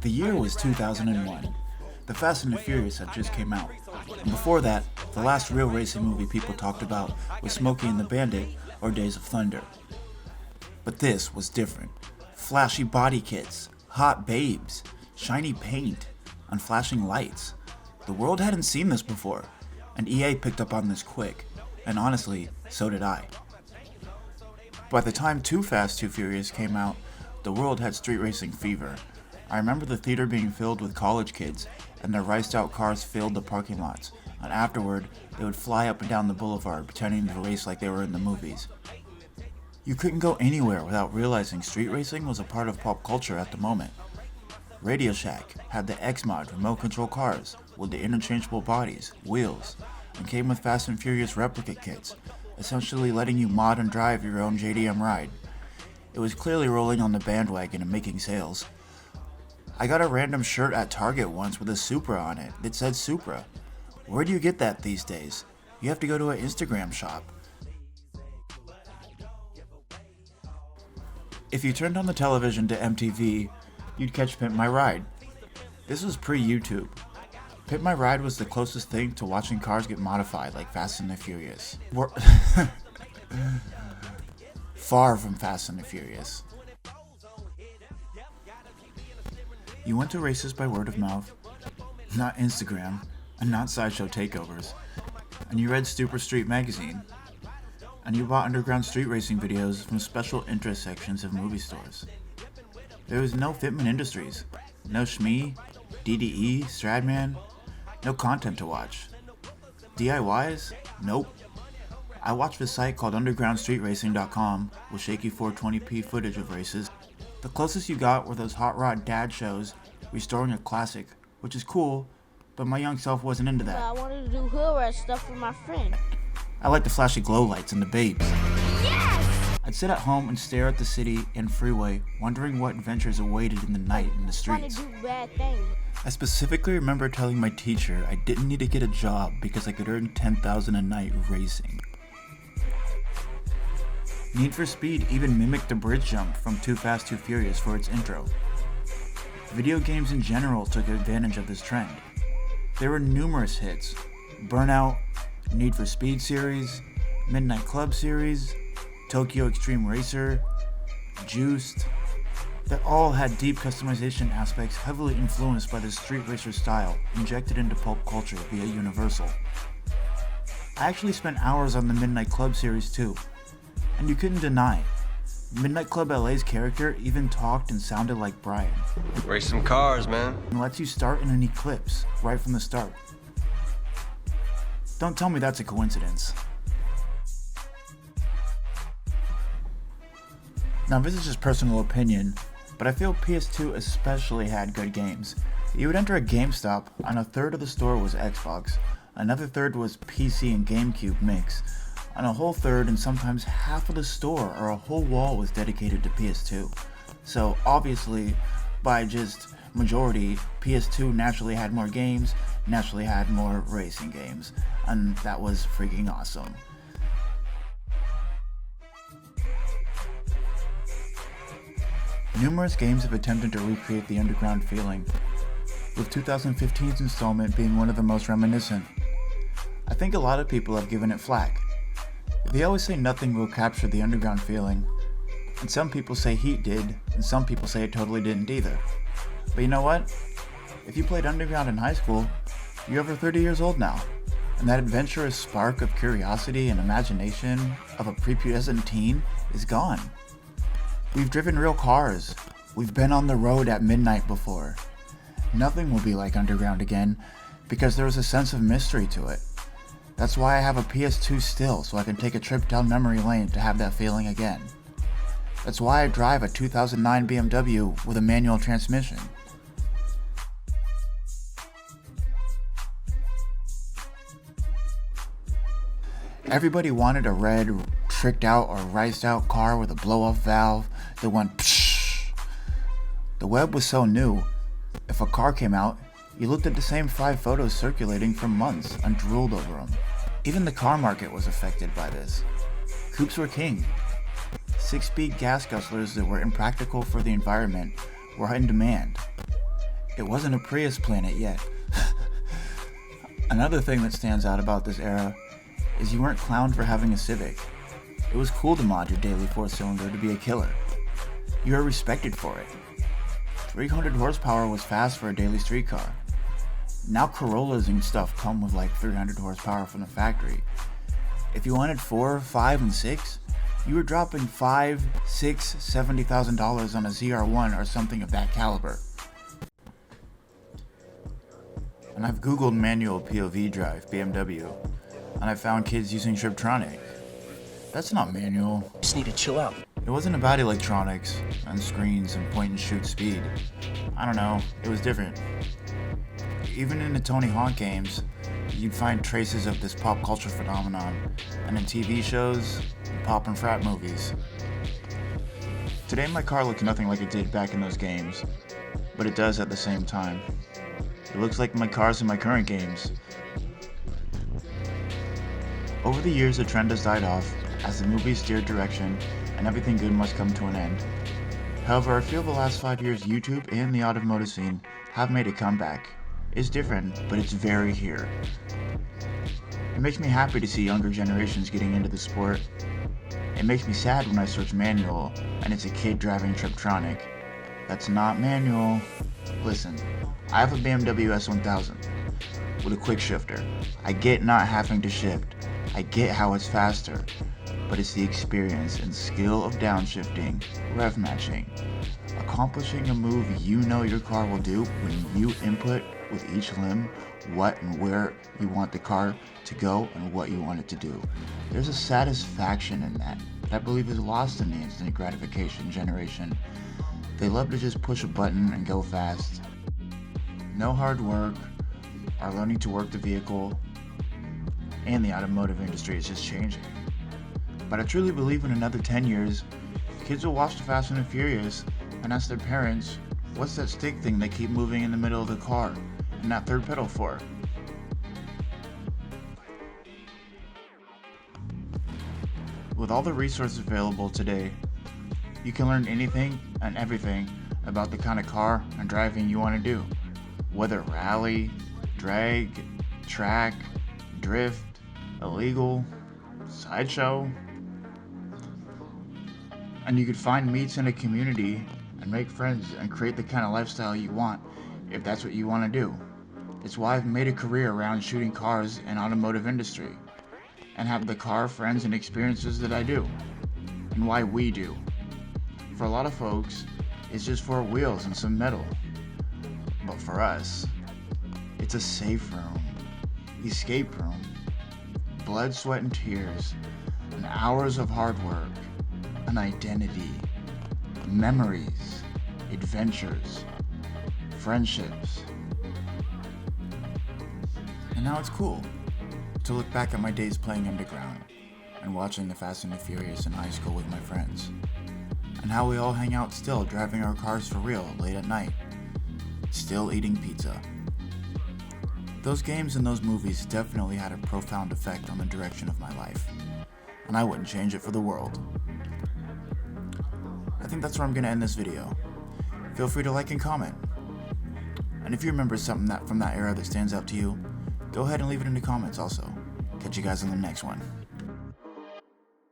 The year was 2001. The Fast and the Furious had just came out. And before that, the last real racing movie people talked about was Smokey and the Bandit or Days of Thunder. But this was different. Flashy body kits, hot babes, shiny paint, and flashing lights. The world hadn't seen this before, and EA picked up on this quick, and honestly, so did I. By the time Too Fast, Too Furious came out, the world had street racing fever. I remember the theater being filled with college kids, and their riced-out cars filled the parking lots, and afterward, they would fly up and down the boulevard pretending to race like they were in the movies. You couldn't go anywhere without realizing street racing was a part of pop culture at the moment. Radio Shack had the X-Mod remote control cars with the interchangeable bodies, wheels, and came with Fast and Furious replica kits, essentially letting you mod and drive your own JDM ride. It was clearly rolling on the bandwagon and making sales. I got a random shirt at Target once with a Supra on it that said Supra. Where do you get that these days? You have to go to an Instagram shop. If you turned on the television to MTV, you'd catch Pimp My Ride. This was pre-YouTube. Pimp My Ride was the closest thing to watching cars get modified like Fast and the Furious. Far from Fast and the Furious. You went to races by word of mouth, not Instagram, and not sideshow takeovers. And you read Super Street magazine. And you bought underground street racing videos from special interest sections of movie stores. There was no Fitment Industries, no Shmee, DDE, Stradman, no content to watch. DIYs? Nope. I watched a site called undergroundstreetracing.com with shaky 420p footage of races. The closest you got were those hot rod dad shows restoring a classic, which is cool, but my young self wasn't into that. I wanted to do hood rat stuff with my friend. I like the flashy glow lights and the babes. Yes! I'd sit at home and stare at the city and freeway, wondering what adventures awaited in the night in the Want streets. to do bad things. I specifically remember telling my teacher I didn't need to get a job because I could earn $10,000 a night racing. Need for Speed even mimicked the bridge jump from Too Fast, Too Furious for its intro. Video games in general took advantage of this trend. There were numerous hits: Burnout, Need for Speed series, Midnight Club series, Tokyo Extreme Racer, Juiced, that all had deep customization aspects heavily influenced by the street racer style injected into pulp culture via Universal. I actually spent hours on the Midnight Club series too, and you couldn't deny, Midnight Club LA's character even talked and sounded like Brian. Race some cars, man. And lets you start in an eclipse right from the start. Don't tell me that's a coincidence. Now this is just personal opinion, but I feel PS2 especially had good games. You would enter a GameStop, and a third of the store was Xbox, another third was PC and GameCube mix, and a whole third and sometimes half of the store or a whole wall was dedicated to PS2. So obviously, by just majority, PS2 naturally had more games, naturally had more racing games, and that was freaking awesome. Numerous games have attempted to recreate the underground feeling, with 2015's installment being one of the most reminiscent. I think a lot of people have given it flack. They always say nothing will capture the underground feeling, and some people say Heat did, and some people say it totally didn't either. But you know what? If you played Underground in high school, you're over 30 years old now, and that adventurous spark of curiosity and imagination of a prepubescent teen is gone. We've driven real cars. We've been on the road at midnight before. Nothing will be like Underground again, because there was a sense of mystery to it. That's why I have a PS2 still, so I can take a trip down memory lane to have that feeling again. That's why I drive a 2009 BMW with a manual transmission. Everybody wanted a red, tricked out or riced out car with a blow-off valve that went pshh. The web was so new, if a car came out, you looked at the same 5 photos circulating for months and drooled over them. Even the car market was affected by this. Coupes were king. 6-speed gas guzzlers that were impractical for the environment were in demand. It wasn't a Prius planet yet. Another thing that stands out about this era is you weren't clowned for having a Civic. It was cool to mod your daily 4-cylinder to be a killer. You were respected for it. 300 horsepower was fast for a daily street car. Now Corollas and stuff come with like 300 horsepower from the factory. If you wanted 4, 5, and 6, you were dropping $5, $6, $70,000 on a ZR1 or something of that caliber. And I've googled manual POV drive BMW, and I found kids using Triptronic. That's not manual. Just need to chill out. It wasn't about electronics and screens and point and shoot speed. I don't know, it was different. Even in the Tony Hawk games, you'd find traces of this pop culture phenomenon, and in TV shows, and pop and frat movies. Today my car looks nothing like it did back in those games, but it does at the same time. It looks like my cars in my current games. Over the years, the trend has died off as the movies steered direction and everything good must come to an end. However, I feel the last 5 years YouTube and the automotive scene have made a comeback. It's different, but it's very here. It makes me happy to see younger generations getting into the sport. It makes me sad when I search manual and it's a kid driving Triptronic. That's not manual. Listen, I have a BMW S1000 with a quick shifter. I get not having to shift. I get how it's faster, but it's the experience and skill of downshifting, rev matching, accomplishing a move you know your car will do when you input with each limb what and where you want the car to go and what you want it to do. There's a satisfaction in that I believe is lost in the instant gratification generation. They love to just push a button and go fast. No hard work, or learning to work the vehicle, and the automotive industry is just changing. But I truly believe in another 10 years, kids will watch the Fast and the Furious and ask their parents, what's that stick thing they keep moving in the middle of the car and that third pedal for? With all the resources available today, you can learn anything and everything about the kind of car and driving you want to do. Whether rally, drag, track, drift, illegal, sideshow. And you could find meets in a community and make friends and create the kind of lifestyle you want if that's what you want to do. It's why I've made a career around shooting cars and automotive industry and have the car friends and experiences that I do and why we do. For a lot of folks, it's just 4 wheels and some metal. But for us, it's a safe room, escape room, blood, sweat, and tears, and hours of hard work, an identity, memories, adventures, friendships. And now it's cool to look back at my days playing Underground and watching the Fast and the Furious in high school with my friends, and how we all hang out still driving our cars for real late at night, still eating pizza. Those games and those movies definitely had a profound effect on the direction of my life, and I wouldn't change it for the world. I think that's where I'm going to end this video. Feel free to like and comment. And if you remember something from that era that stands out to you, go ahead and leave it in the comments also. Catch you guys on the next one.